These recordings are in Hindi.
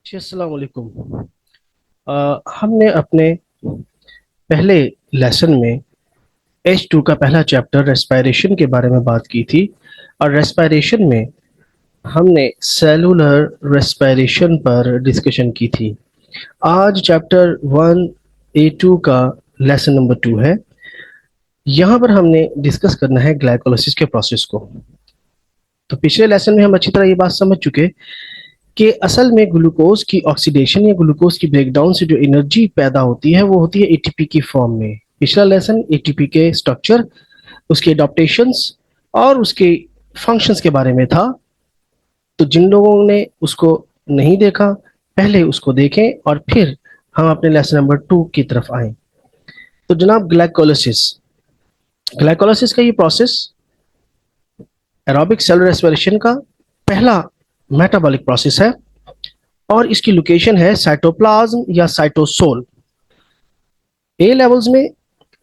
जी अस्सलाम वालेकुम। हमने अपने पहले लेसन में H2 का पहला चैप्टर रेस्पिरेशन के बारे में बात की थी और रेस्पिरेशन में हमने सेलुलर रेस्पिरेशन पर डिस्कशन की थी। आज चैप्टर 1A2 का लेसन नंबर 2 है। यहाँ पर हमने डिस्कस करना है ग्लाइकोलाइसिस के प्रोसेस को। तो पिछले लेसन में हम अच्छी तरह ये बात समझ चुके कि असल में ग्लूकोज की ऑक्सीडेशन या ग्लूकोज की ब्रेकडाउन से जो एनर्जी पैदा होती है वो होती है एटीपी की फॉर्म में। पिछला लेसन एटीपी के स्ट्रक्चर, उसके एडॉप्टेशंस और उसके फंक्शंस के बारे में था। तो जिन लोगों ने उसको नहीं देखा, पहले उसको देखें और फिर हम अपने लेसन नंबर 2 की तरफ आए। तो जनाब, ग्लाइकोलाइसिस ग्लाइकोलाइसिस का ये प्रोसेस एरोबिक सेलुलर रेस्पिरेशन का पहला मेटाबॉलिक प्रोसेस है और इसकी लोकेशन है साइटोप्लाज्म या साइटोसोल। ए लेवल्स में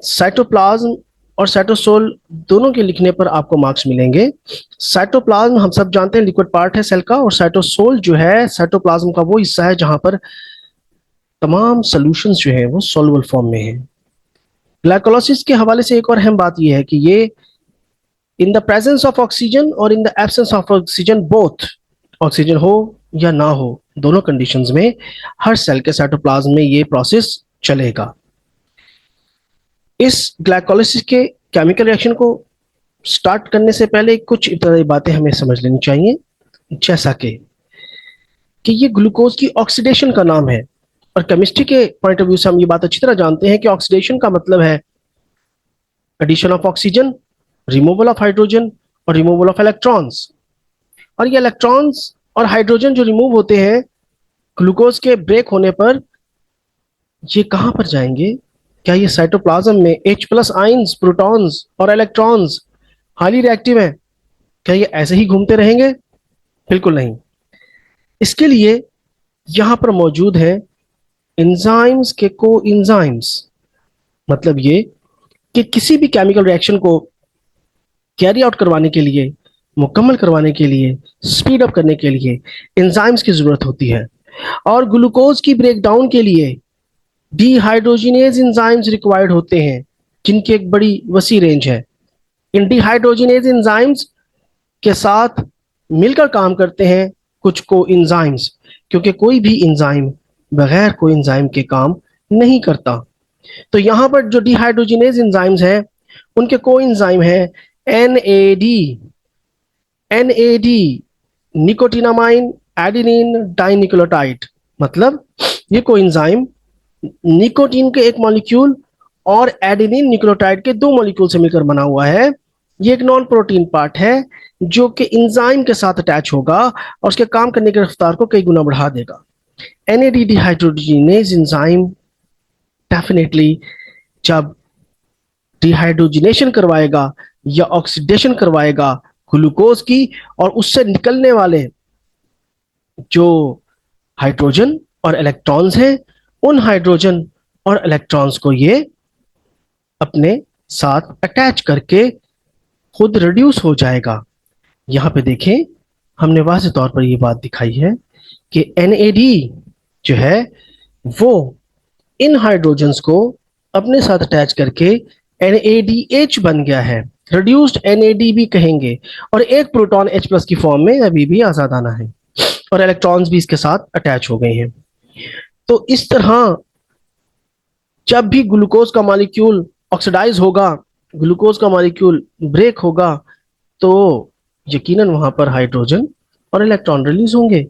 साइटोप्लाज्म और साइटोसोल दोनों के लिखने पर आपको मार्क्स मिलेंगे। साइटोप्लाज्म हम सब जानते हैं लिक्विड पार्ट है सेल का, और साइटोसोल जो है साइटोप्लाज्म का वो हिस्सा है जहां पर तमाम सॉल्यूशंस जो है वो सॉल्युबल फॉर्म में है। ग्लाइकोलाइसिस के हवाले से एक और अहम बात यह है कि ये in the presence of oxygen और in the absence of oxygen, both oxygen हो या ना हो, दोनों कंडीशंस में हर सेल के साइटोप्लाज्म में ये प्रोसेस चलेगा। इस ग्लाइकोलाइसिस के केमिकल रिएक्शन को स्टार्ट करने से पहले कुछ इब्तदाई बातें हमें समझ लेनी चाहिए, जैसा कि ये ग्लूकोज की ऑक्सीडेशन का नाम है और केमिस्ट्री के पॉइंट ऑफ व्यू से हम ये बात अच्छी तरह जानते हैं कि ऑक्सीडेशन का मतलब है addition of oxygen, removal of hydrogen और रिमूवल ऑफ इलेक्ट्रॉन्स। और ये इलेक्ट्रॉन्स और हाइड्रोजन जो रिमूव होते हैं ग्लूकोज के ब्रेक होने पर, ये कहां पर जाएंगे? क्या ये साइटोप्लाज्म में H+ आयंस, प्रोटॉन्स और इलेक्ट्रॉन्स हाईली रिएक्टिव है, क्या ये ऐसे ही घूमते रहेंगे? बिल्कुल नहीं। इसके लिए यहां पर मौजूद है एंजाइम्स के को एंजाइम्स। मतलब ये कि किसी भी केमिकल रिएक्शन को कैरी आउट करवाने के लिए, मुकम्मल करवाने के लिए, स्पीड अप करने के लिए एंजाइम्स की जरूरत होती है। और ग्लूकोज की ब्रेकडाउन के लिए डिहाइड्रोजिनेज एंजाइम्स रिक्वायर्ड होते हैं, जिनकी एक बड़ी वसी रेंज है। इन डिहाइड्रोजिनेज एंजाइम्स के साथ मिलकर काम करते हैं कुछ को एंजाइम्स, क्योंकि कोई भी एंजाइम बगैर कोई एंजाइम के काम नहीं करता। तो यहाँ पर जो डिहाइड्रोजिनेज एंजाइम्स हैं उनके को एंजाइम है NAD. NAD nicotinamide adenine dinucleotide. मतलब ये कोएंजाइम निकोटीन के एक मॉलिक्यूल और एडेनिन न्यूक्लियोटाइड के 2 मॉलिक्यूल से मिलकर बना हुआ है। ये एक नॉन प्रोटीन पार्ट है जो कि एंजाइम के साथ अटैच होगा और उसके काम करने की रफ्तार को कई गुना बढ़ा देगा। एनएडी डिहाइड्रोजिनेज एंजाइम डेफिनेटली जब डिहाइड्रोजिनेशन करवाएगा या ऑक्सीडेशन करवाएगा ग्लूकोज की, और उससे निकलने वाले जो हाइड्रोजन और इलेक्ट्रॉन्स हैं, उन हाइड्रोजन और इलेक्ट्रॉन्स को ये अपने साथ अटैच करके खुद रिड्यूस हो जाएगा। यहाँ पे देखें, हमने वाज़ेह तौर पर ये बात दिखाई है कि NAD जो है वो इन हाइड्रोजन्स को अपने साथ अटैच करके NADH बन गया है, रिड्यूस्ड NAD भी कहेंगे, और एक प्रोटॉन H+ की फॉर्म में अभी भी आजादाना है और इलेक्ट्रॉन्स भी इसके साथ अटैच हो गए हैं। तो इस तरह जब भी ग्लूकोज का मॉलिक्यूल ऑक्सीडाइज होगा, ग्लूकोज का मॉलिक्यूल ब्रेक होगा, तो यकीनन वहां पर हाइड्रोजन और इलेक्ट्रॉन रिलीज होंगे,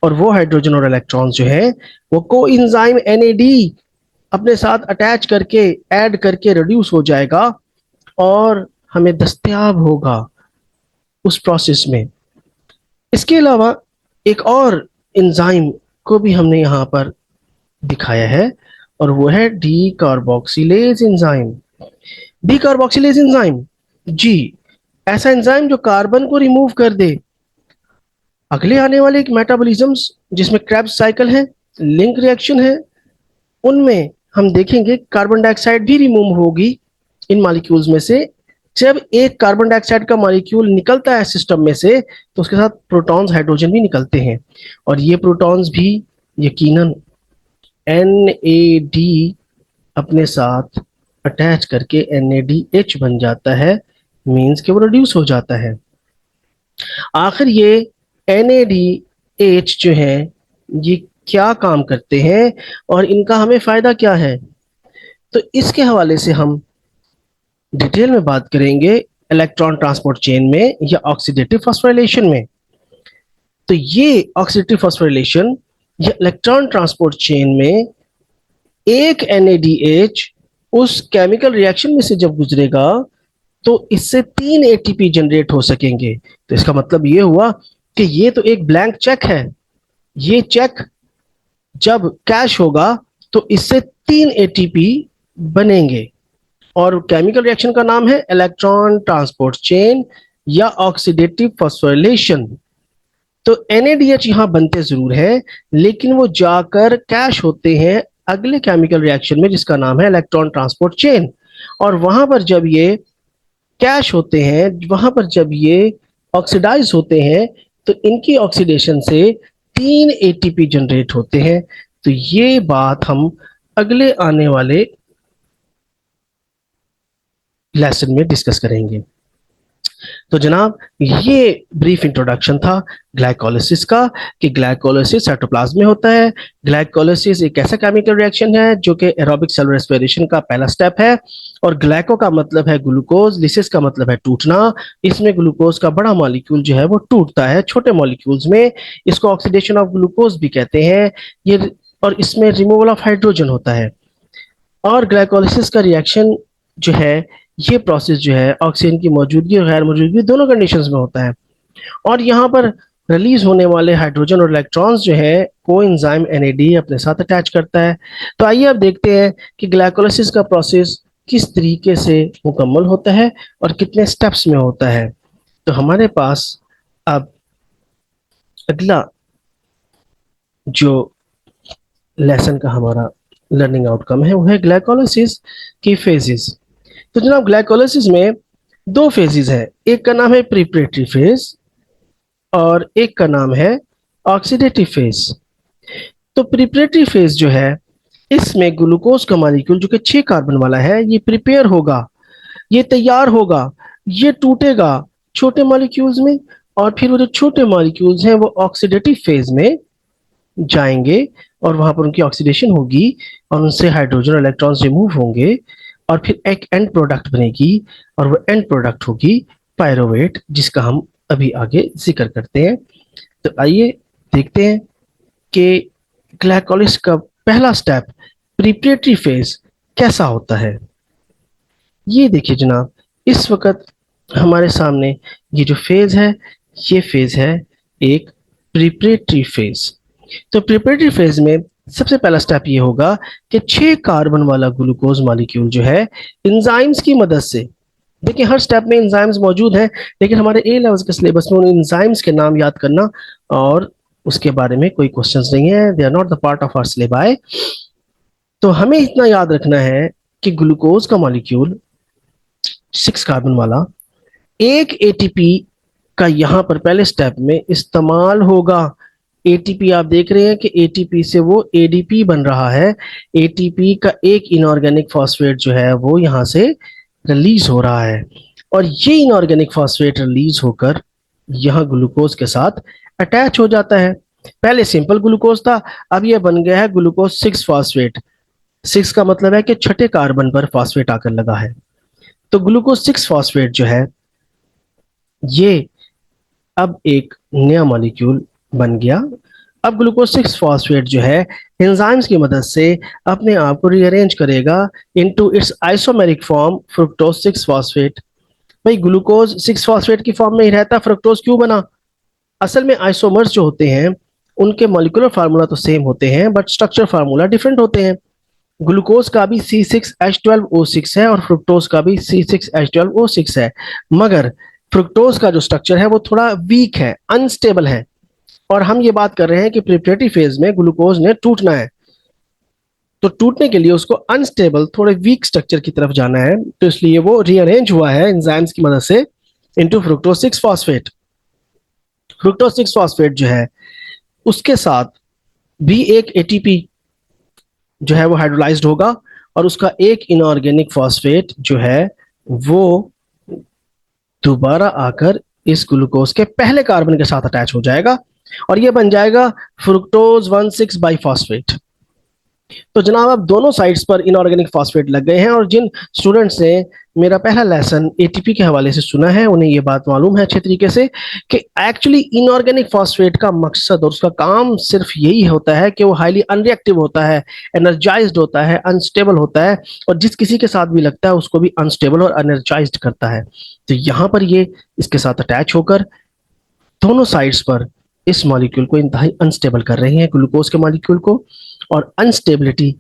और वो हाइड्रोजन और इलेक्ट्रॉन जो है वो कोएंजाइम NAD अपने साथ अटैच करके, ऐड करके रिड्यूस हो जाएगा और हमें दस्तयाब होगा उस प्रोसेस में। इसके अलावा एक और एंजाइम को भी हमने यहाँ पर दिखाया है और वो है decarboxylase enzyme. Decarboxylase enzyme, जी, ऐसा एंजाइम जो कार्बन को रिमूव कर दे। अगले आने वाले मेटाबॉलिज्म्स जिसमें क्रेब्स साइकिल है, लिंक रिएक्शन है, उनमें हम देखेंगे कार्बन डाइऑक्साइड भी रिमूव होगी इन मॉलिक्यूल्स में से। जब एक कार्बन डाइऑक्साइड का मॉलिक्यूल निकलता है सिस्टम में से, तो उसके साथ प्रोटॉन्स, हाइड्रोजन भी निकलते हैं, और ये प्रोटॉन्स भी यकीनन NAD अपने साथ अटैच करके NADH बन जाता है, मीन्स कि वो रिड्यूस हो जाता है। आखिर ये NADH जो है ये क्या काम करते हैं और इनका हमें फायदा क्या है, तो इसके हवाले से हम डिटेल में बात करेंगे इलेक्ट्रॉन ट्रांसपोर्ट चेन में या ऑक्सीडेटिव फॉस्फोराइलेशन में। तो ये ऑक्सीडेटिव फॉस्फोराइलेशन या इलेक्ट्रॉन ट्रांसपोर्ट चेन में एक NADH उस केमिकल रिएक्शन में से जब गुजरेगा तो इससे 3 ATP जनरेट हो सकेंगे। तो इसका मतलब ये हुआ कि ये तो एक ब्लैंक चेक है, ये चेक जब कैश होगा तो इससे 3 ATP बनेंगे और केमिकल रिएक्शन का नाम है इलेक्ट्रॉन ट्रांसपोर्ट चेन या ऑक्सीडेटिव फॉस्फोराइलेशन। तो NADH यहां बनते जरूर है, लेकिन वो जाकर कैश होते हैं अगले केमिकल रिएक्शन में जिसका नाम है इलेक्ट्रॉन ट्रांसपोर्ट चेन। और वहां पर जब ये कैश होते हैं, वहां पर जब ये ऑक्सीडाइज होते हैं तो इनकी ऑक्सीडेशन से 3 ATP जनरेट होते हैं। तो ये बात हम अगले आने वाले लेसन में डिस्कस करेंगे। तो जनाब ये ब्रीफ इंट्रोडक्शन था ग्लाइकोलिसिस का कि ग्लाइकोलिसिस साइटोप्लाज्म में होता है। ग्लाइकोलिसिस एक ऐसा केमिकल रिएक्शन है जो कि एरोबिक सेल रेस्पिरेशन का पहला स्टेप है। और ग्लाइको का मतलब है ग्लूकोज, लिसिस का मतलब है टूटना। इसमें ग्लूकोज का बड़ा मॉलिक्यूल जो है वो टूटता है छोटे मॉलिक्यूल्स में, इसको ऑक्सीडेशन ऑफ ग्लूकोज भी कहते हैं ये। और इसमें रिमूवल ऑफ हाइड्रोजन होता है। और ग्लाइकोलिसिस का रिएक्शन जो है ये प्रोसेस जो है ऑक्सीजन की मौजूदगी और गैर मौजूदगी दोनों कंडीशंस में होता है। और यहाँ पर रिलीज होने वाले हाइड्रोजन और इलेक्ट्रॉन्स जो है कोएंजाइम NAD अपने साथ अटैच करता है। तो आइए अब देखते हैं कि ग्लाइकोलिसिस का प्रोसेस किस तरीके से मुकम्मल होता है और कितने स्टेप्स में होता है। तो हमारे पास अब अगला जो लेसन का हमारा लर्निंग आउटकम है वो है ग्लाइकोलिसिस की फेजेस। तो जनाब ग्लाइकोलिसिस में 2 फेजेस हैं, एक का नाम है प्रिपरेटरी फेज और एक का नाम है ऑक्सीडेटिव फेज। तो प्रिपरेटरी फेज जो है इसमें ग्लूकोज का मॉलिक्यूल जो कि 6 कार्बन वाला है ये प्रिपेयर होगा, ये तैयार होगा, ये टूटेगा छोटे मॉलिक्यूल्स में और फिर वो जो छोटे मॉलिक्यूल्स हैं वो ऑक्सीडेटिव फेज में जाएंगे और वहां पर उनकी ऑक्सीडेशन होगी और उनसे हाइड्रोजन और इलेक्ट्रॉन्स रिमूव होंगे और फिर एक एंड प्रोडक्ट बनेगी और वो एंड प्रोडक्ट होगी पायरोवेट, जिसका हम अभी आगे जिक्र करते हैं। तो आइए देखते हैं कि ग्लाइकोलिसिस का पहला स्टेप प्रिपरेटरी फेज कैसा होता है। ये देखिए जनाब, इस वक्त हमारे सामने ये जो फेज है ये फेज है एक प्रिपरेटरी फेज। तो प्रिपरेटरी फेज में सबसे पहला स्टेप ये होगा कि 6 कार्बन वाला ग्लूकोज मॉलिक्यूल जो है एंजाइम्स की मदद से, देखिए हर स्टेप में एंजाइम्स मौजूद हैं लेकिन हमारे ए लेवल्स के सिलेबस में उन एंजाइम्स के नाम याद करना और उसके बारे में कोई क्वेश्चंस नहीं है, they are not the part of our syllabi. तो हमें इतना याद रखना है कि ग्लूकोज का मॉलिक्यूल 6 कार्बन वाला एक ATP का यहाँ पर पहले स्टेप में इस्तेमाल होगा। ATP आप देख रहे हैं कि ATP से वो ADP बन रहा है। ATP का एक इनऑर्गेनिक फॉस्फेट जो है वो यहाँ से रिलीज हो रहा है और ये इनऑर्गेनिक फॉस्फेट रिलीज होकर यहाँ ग्लूकोज के साथ अटैच हो जाता है। पहले सिंपल ग्लूकोज था, अब ये बन गया है ग्लूकोज 6 फॉस्फेट। 6 का मतलब है कि छठे कार्बन पर फॉस्फेट आकर लगा है। तो ग्लूकोज 6 फॉस्फेट जो है ये अब एक नया मॉलिक्यूल बन गया। अब ग्लूकोज 6 फॉस्फेट जो है एंजाइम्स की मदद से अपने आप को रीअरेंज करेगा into its isomeric form fructose 6 phosphate. भाई ग्लूकोज 6 फॉस्फेट की फॉर्म में ही रहता, फ्रुक्टोज क्यों बना? असल में आइसोमर्स जो होते हैं उनके मॉलिक्यूलर फार्मूला तो सेम होते हैं बट स्ट्रक्चर फार्मूला डिफरेंट होते हैं। ग्लूकोज का भी C6H12O6 है और फ्रुक्टोज का भी C6H12O6 है, मगर फ्रुक्टोज का जो स्ट्रक्चर है वो थोड़ा वीक है, अनस्टेबल है। और हम ये बात कर रहे हैं कि प्रिपरेटरी फेज में ग्लूकोज ने टूटना है, तो टूटने के लिए उसको अनस्टेबल थोड़े वीक स्ट्रक्चर की तरफ जाना है, तो इसलिए वो रीअरेंज हुआ है एंजाइम्स की मदद से into fructose 6 phosphate. Fructose 6 phosphate जो है उसके साथ भी एक एटीपी जो है वो हाइड्रोलाइज्ड होगा और उसका एक इनऑर्गेनिक फॉस्फेट जो है वो दोबारा आकर इस ग्लूकोज के पहले कार्बन के साथ अटैच हो जाएगा और ये बन जाएगा फ्रुक्टोज 1,6 बाइफॉस्फेट। तो जनाब अब दोनों साइड्स पर इनऑर्गेनिक फॉस्फेट लग गए हैं और जिन स्टूडेंट्स ने मेरा पहला लेसन एटीपी के हवाले से सुना है उन्हें ये बात मालूम है अच्छे तरीके से कि एक्चुअली इनऑर्गेनिक फॉस्फेट का मकसद और उसका काम सिर्फ यही होता है कि वो हाईली अनरिएक्टिव होता है, एनर्जाइज्ड होता है, अनस्टेबल होता है और जिस किसी के साथ भी लगता है उसको भी अनस्टेबल और एनर्जाइज्ड करता है। तो यहाँ पर ये इसके साथ अटैच होकर दोनों साइड्स पर इस मॉलिक्यूल को इंतहाई अनस्टेबल कर रहे हैं, ग्लूकोज के मॉलिक्यूल को। और अनस्टेबिलिटी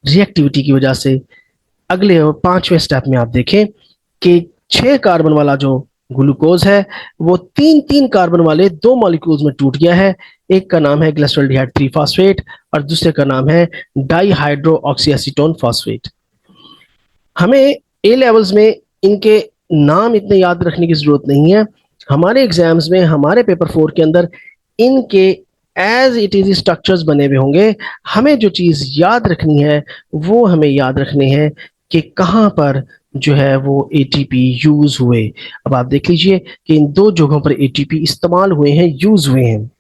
रिएक्टिविटी की वजह से अगले और पांचवें स्टेप में आप देखें कि 6 कार्बन वाला जो ग्लूकोज है वो 3-3 कार्बन वाले दो मॉलिक्यूल्स में टूट गया है। एक का नाम है ग्लिसरॉल्डिहाइड 3 फॉस्फेट और दूसरे का नाम है डाईहाइड्रो ऑक्सीएसीटोन फॉस्फेट। हमें ए लेवल्स में इनके नाम इतने याद रखने की जरूरत नहीं है। हमारे एग्जाम्स में, हमारे पेपर 4 के अंदर इनके एज इट इज स्ट्रक्चर्स बने हुए होंगे। हमें जो चीज याद रखनी है वो हमें याद रखनी है कि कहाँ पर जो है वो एटीपी यूज हुए। अब आप देख लीजिए कि इन दो जगहों पर एटीपी इस्तेमाल हुए हैं, यूज हुए हैं।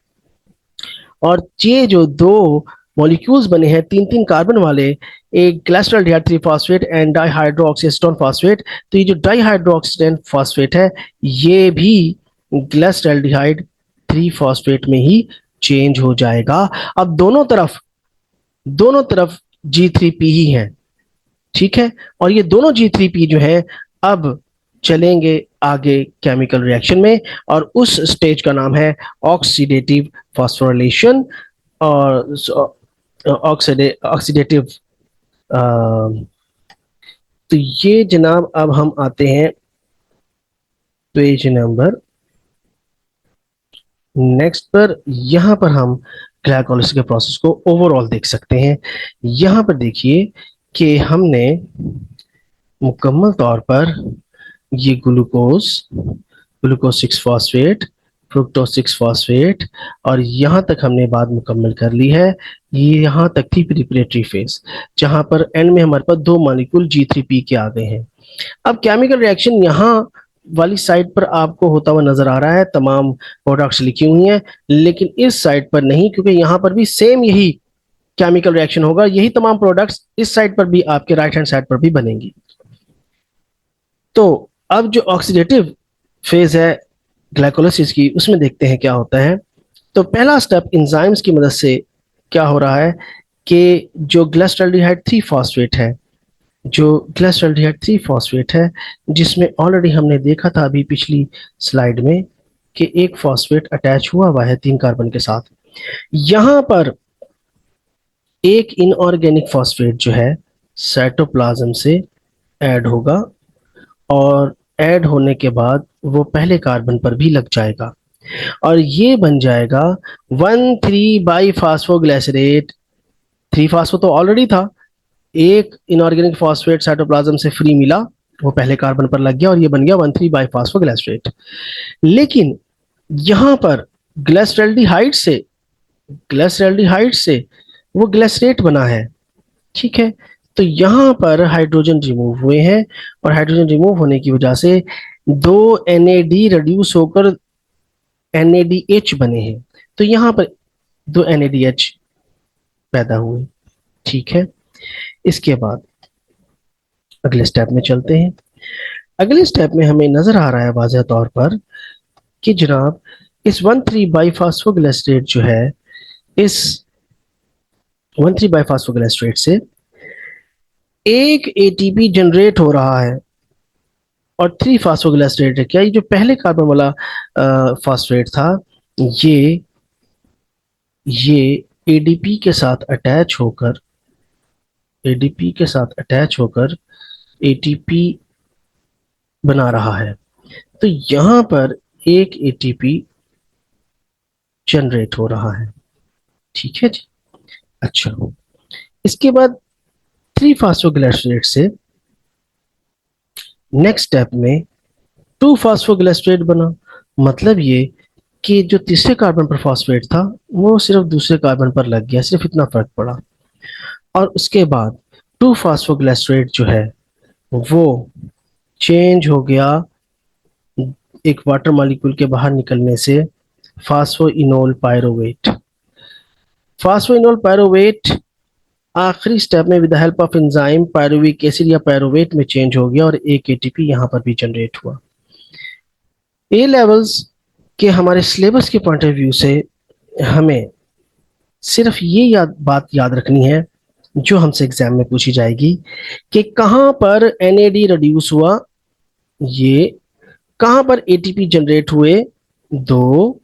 और ये जो दो मॉलिक्यूल्स बने हैं 3-3 कार्बन वाले, एक ग्लिसरॉल्डिहाइड 3 फॉस्फेट एंड डाईहाइड्रोऑक्सीएसीटोन फॉस्फेट। तो ये जो डाईहाइड्रोऑक्सीएसीटोन फॉस्फेट है ये भी ग्लिसरॉल्डिहाइड 3 फॉस्फेट में ही चेंज हो जाएगा। अब दोनों तरफ G3P ही है, ठीक है। और ये दोनों G3P जो है अब चलेंगे आगे केमिकल रिएक्शन में और उस स्टेज का नाम है ऑक्सीडेटिव फॉस्फोरिलेशन और ऑक्सीडेटिव। तो ये जनाब अब हम आते हैं पेज नंबर नेक्स्ट पर। यहां पर हम ग्लाइकोलाइसिस के प्रोसेस को ओवरऑल देख सकते हैं। यहां पर देखिए कि हमने मुकम्मल तौर पर ये ग्लूकोज 6 फॉस्फेट, फ्रुक्टोज 6 फॉस्फेट और यहाँ तक हमने बात मुकम्मल कर ली है। ये यहाँ तक थी प्रिपरेटरी फेज जहाँ पर एंड में हमारे पास दो मॉलिक्यूल G3P के आ गए हैं। अब केमिकल रिएक्शन यहाँ वाली साइड पर आपको होता हुआ नजर आ रहा है, तमाम प्रोडक्ट्स लिखी हुई हैं, लेकिन इस साइड पर नहीं क्योंकि यहाँ पर भी सेम यही केमिकल रिएक्शन होगा, यही तमाम प्रोडक्ट्स इस साइड पर भी आपके राइट हैंड साइड पर भी बनेंगी। तो अब जो ऑक्सीडेटिव फेज है ग्लाइकोलाइसिस की उसमें देखते हैं क्या होता है। तो पहला स्टेप एंजाइम्स की मदद से क्या हो रहा है कि जो ग्लिसरॉल्डिहाइड 3 फॉस्फेट है, जिसमें ऑलरेडी हमने देखा था अभी पिछली स्लाइड में कि एक फॉस्फेट अटैच हुआ है 3 कार्बन के साथ। यहां पर एक इनऑर्गेनिक फॉस्फेट जो है साइटोप्लाज्म से ऐड होगा और ऐड होने के बाद वो पहले कार्बन पर भी लग जाएगा और ये बन जाएगा 1,3 बाईफॉस्फोग्लिसरेट। 3 फास्फो तो ऑलरेडी था, एक इनऑर्गेनिक फॉस्फेट साइटोप्लाज्म से फ्री मिला, वो पहले कार्बन पर लग गया और ये बन गया 1,3 बाईफॉस्फोग्लिसरेट। लेकिन यहां पर ग्लिसरॉल्डिहाइड से वो ग्लिसरेट बना है, ठीक है। तो यहां पर हाइड्रोजन रिमूव हुए हैं और हाइड्रोजन रिमूव होने की वजह से दो NAD रिड्यूस होकर NADH बने हैं। तो यहां पर दो NADH पैदा हुए, ठीक है। इसके बाद अगले स्टेप में चलते हैं। अगले स्टेप में हमें नजर आ रहा है वाज़ह तौर पर कि जनाब इस 1,3 बाईफॉस्फोग्लिसरेट जो है, इस 1,3 बाईफॉस्फोग्लिसरेट से एक एटीपी जनरेट हो रहा है और 3 फास्फोग्लिसरेट है। क्या ये जो पहले कार्बन वाला फॉस्फेट था ये एडीपी के साथ अटैच होकर एटीपी बना रहा है। तो यहां पर एक एटीपी जनरेट हो रहा है, ठीक है जी। अच्छा, इसके बाद 3 फास्फोग्लिसरेट से नेक्स्ट स्टेप में 2 फास्फोग्लिसरेट बना। मतलब ये कि जो तीसरे कार्बन पर फॉस्फेट था वो सिर्फ दूसरे कार्बन पर लग गया, सिर्फ इतना फर्क पड़ा। और उसके बाद 2 फास्फोग्लिसरेट जो है वो चेंज हो गया एक वाटर मॉलिक्यूल के बाहर निकलने से फास्फोइनोल पायरोवेट। फास्फोइनोल पायरोवेट आखिरी स्टेप में with the help of enzyme pyruvic acid या पायरोवेट में चेंज हो गया और एक एटीपी यहाँ पर भी जनरेट हुआ। ए लेवल्स के हमारे सिलेबस के पॉइंट ऑफ व्यू से हमें सिर्फ ये बात याद रखनी है जो हमसे एग्जाम में पूछी जाएगी कि कहाँ पर एनएडी रिड्यूस हुआ, ये कहाँ पर एटीपी जनरेट हुए 2,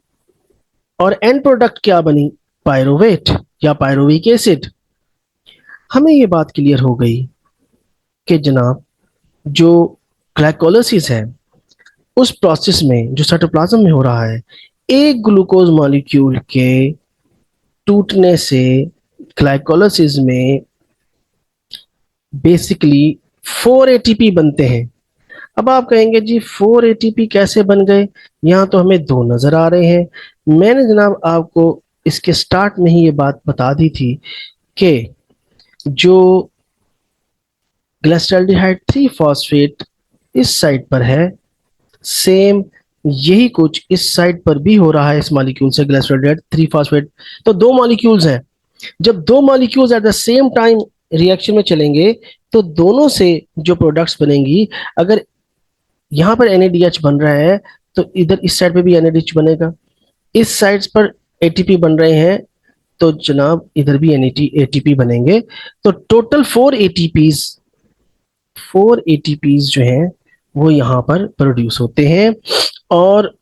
और एंड प्रोडक्ट क्या बनी, पायरोवेट या पायरोविक एसिड। हमें ये बात क्लियर हो गई कि जनाब जो ग्लाइकोलाइसिस है उस प्रोसेस में जो साइटोप्लाज्म में हो रहा है, एक ग्लूकोज मॉलिक्यूल के टूटने से ग्लाइकोलाइसिस में बेसिकली 4 एटीपी बनते हैं। अब आप कहेंगे जी 4 एटीपी कैसे बन गए, यहाँ तो हमें 2 नजर आ रहे हैं। मैंने जनाब आपको इसके स्टार्ट में ही ये बात बता दी थी कि जो ग्लिसरॉल्डिहाइड 3 फॉस्फेट इस साइड पर है, सेम यही कुछ इस साइड पर भी हो रहा है इस मॉलिक्यूल से, ग्लिसरॉल्डिहाइड 3 फॉस्फेट। तो 2 मॉलिक्यूल्स हैं, जब 2 molecules at the same time reaction में चलेंगे तो दोनों से जो प्रोडक्ट्स बनेंगी, अगर यहाँ पर NADH बन रहा है तो इधर इस साइड पे भी NADH बनेगा, इस साइड्स पर ATP बन रहे हैं तो जनाब इधर भी ATP बनेंगे। तो टोटल 4 ATPs जो हैं वो यहाँ पर प्रोड्यूस होते हैं और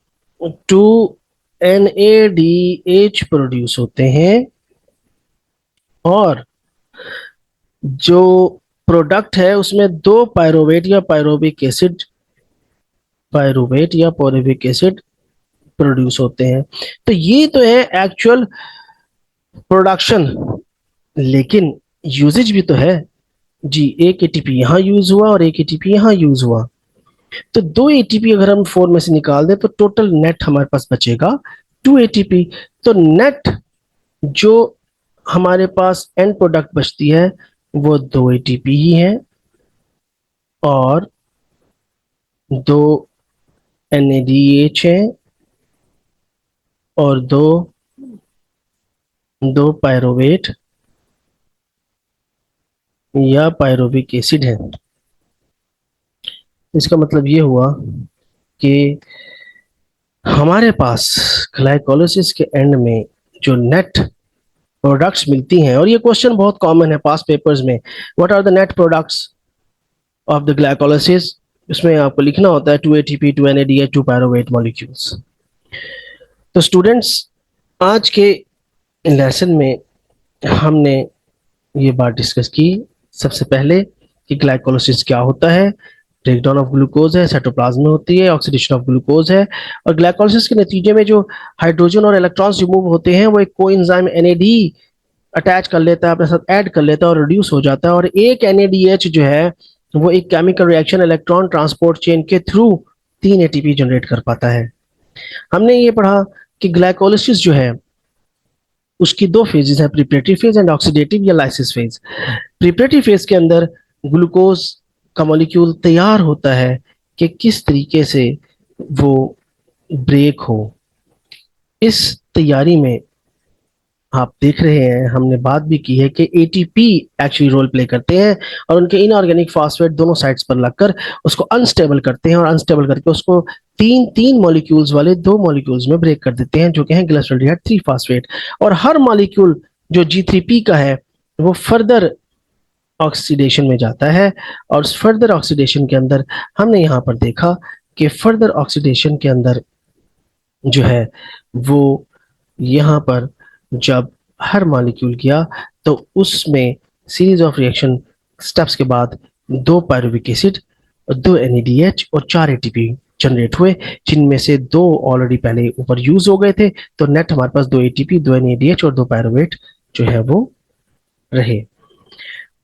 2 NADH प्रोड्यूस होते हैं, और जो प्रोडक्ट है उसमें 2 पायरोवेट या पायरोविक एसिड प्रोड्यूस होते हैं। तो ये तो है एक्चुअल प्रोडक्शन, लेकिन यूजेज भी तो है जी। एक एटीपी यहाँ यूज हुआ और एक एटीपी यहाँ यूज हुआ, तो 2 एटीपी अगर हम 4 में से निकाल दें तो टोटल नेट हमारे पास बचेगा 2 एटीपी। तो नेट जो हमारे पास एंड प्रोडक्ट बचती है वो 2 एटीपी ही है और 2 NADH है और 2 पायरोवेट या पायरोविक एसिड है। इसका मतलब ये हुआ कि हमारे पास ग्लाइकोलाइसिस के एंड में जो नेट प्रोडक्ट्स मिलती हैं, और ये क्वेश्चन बहुत कॉमन है पास पेपर्स में, what are the net products of the glycolysis, इसमें आपको लिखना होता है 2 ATP 2 NADH 2 पायरोवेट मॉलिक्यूल्स। तो स्टूडेंट्स आज के लेसन में हमने ये बात डिस्कस की सबसे पहले कि ग्लाइकोलाइसिस क्या होता है, ब्रेकडाउन ऑफ ग्लूकोज है, साइटोप्लाज्म में होती है, ऑक्सीडेशन ऑफ ग्लूकोज है, और ग्लाइकोलाइसिस के नतीजे में जो हाइड्रोजन और इलेक्ट्रॉन्स रिमूव होते हैं वो एक कोएंजाइम NAD अटैच कर लेता है, अपने साथ ऐड कर लेता है और रिड्यूस हो जाता है, और एक NADH जो है वो एक chemical reaction electron transport chain के थ्रू 3 ATP जनरेट कर पाता है। हमने ये पढ़ा कि ग्लाइकोलाइसिस जो है उसकी 2 फेजेस हैं, प्रिपरेटरी फेज एंड ऑक्सीडेटिव या लाइसिस फेज। प्रिपरेटरी फेज के अंदर ग्लूकोज का मॉलिक्यूल तैयार होता है कि किस तरीके से वो ब्रेक हो। इस तैयारी में आप देख रहे हैं, हमने बात भी की है कि एटीपी एक्चुअली रोल प्ले करते हैं और उनके इनऑर्गेनिक फॉस्फेट दोनों साइड्स पर लगकर उसको अनस्टेबल करते हैं और अनस्टेबल करके उसको तीन मॉलिक्यूल्स वाले 2 मॉलिक्यूल्स में ब्रेक कर देते हैं जो कि हैं ग्लिसरॉल्डिहाइड 3 फॉस्फेट। और हर मॉलिक्यूल जो G3P का है वो फर्दर ऑक्सीडेशन में जाता है, और फर्दर ऑक्सीडेशन के अंदर हमने यहाँ पर देखा कि फर्दर ऑक्सीडेशन के अंदर जो है वो यहाँ पर जब हर मॉलिक्यूल गया तो उसमें सीरीज ऑफ रिएक्शन स्टेप्स के बाद 2 पायरुविक एसिड, 2 NADH और 4 ATP जनरेट हुए, जिनमें से 2 ऑलरेडी पहले ऊपर यूज हो गए थे। तो नेट हमारे पास 2 ATP 2 NADH और 2 पायरुवेट जो है वो रहे।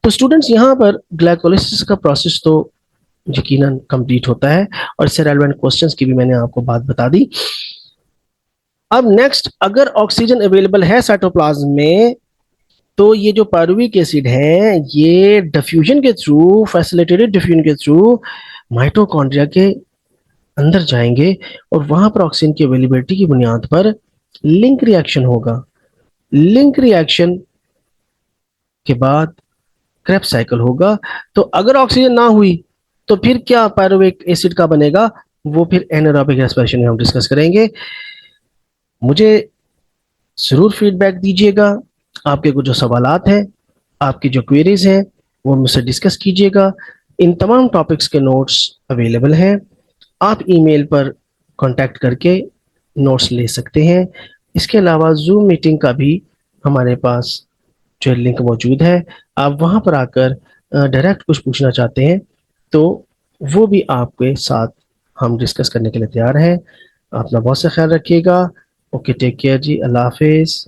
तो स्टूडेंट्स यहाँ पर ग्लाइकोलाइसिस का प्रोसेस तो यकीनन कंप्लीट होता है, और इससे रेलेवेंट क्वेश्चंस की भी मैंने आपको बात बता दी। अब नेक्स्ट, अगर ऑक्सीजन अवेलेबल है साइटोप्लाज्म में, तो ये जो पायरुविक एसिड है ये डिफ्यूजन के थ्रू, फैसिलिटेटेड डिफ्यूजन के थ्रू माइटोकॉन्ड्रिया के अंदर जाएंगे और वहां पर ऑक्सीजन की अवेलेबिलिटी की बुनियाद पर लिंक रिएक्शन होगा। लिंक रिएक्शन के बाद क्रेब्स साइकिल होगा। तो अगर ऑक्सीजन ना हुई तो फिर क्या पायरुविक एसिड का बनेगा, वो फिर एनारोबिक रेस्पिरेशन में हम डिस्कस करेंगे। मुझे जरूर फीडबैक दीजिएगा। आपके कुछ जो सवालात हैं, आपकी जो क्वेरीज हैं, वो मुझसे डिस्कस कीजिएगा। इन तमाम टॉपिक्स के नोट्स अवेलेबल हैं। आप ईमेल पर कांटेक्ट करके नोट्स ले सकते हैं। इसके अलावा जूम मीटिंग का भी हमारे पास जो लिंक मौजूद है, आप वहां पर आकर डायरेक्ट कुछ पूछना चाहते हैं तो वो भी आपके साथ हम डिस्कस करने के लिए तैयार हैं। अपना बहुत सा ख्याल रखिएगा। ओके, टेक केयर जी, अल्लाह हाफिज़।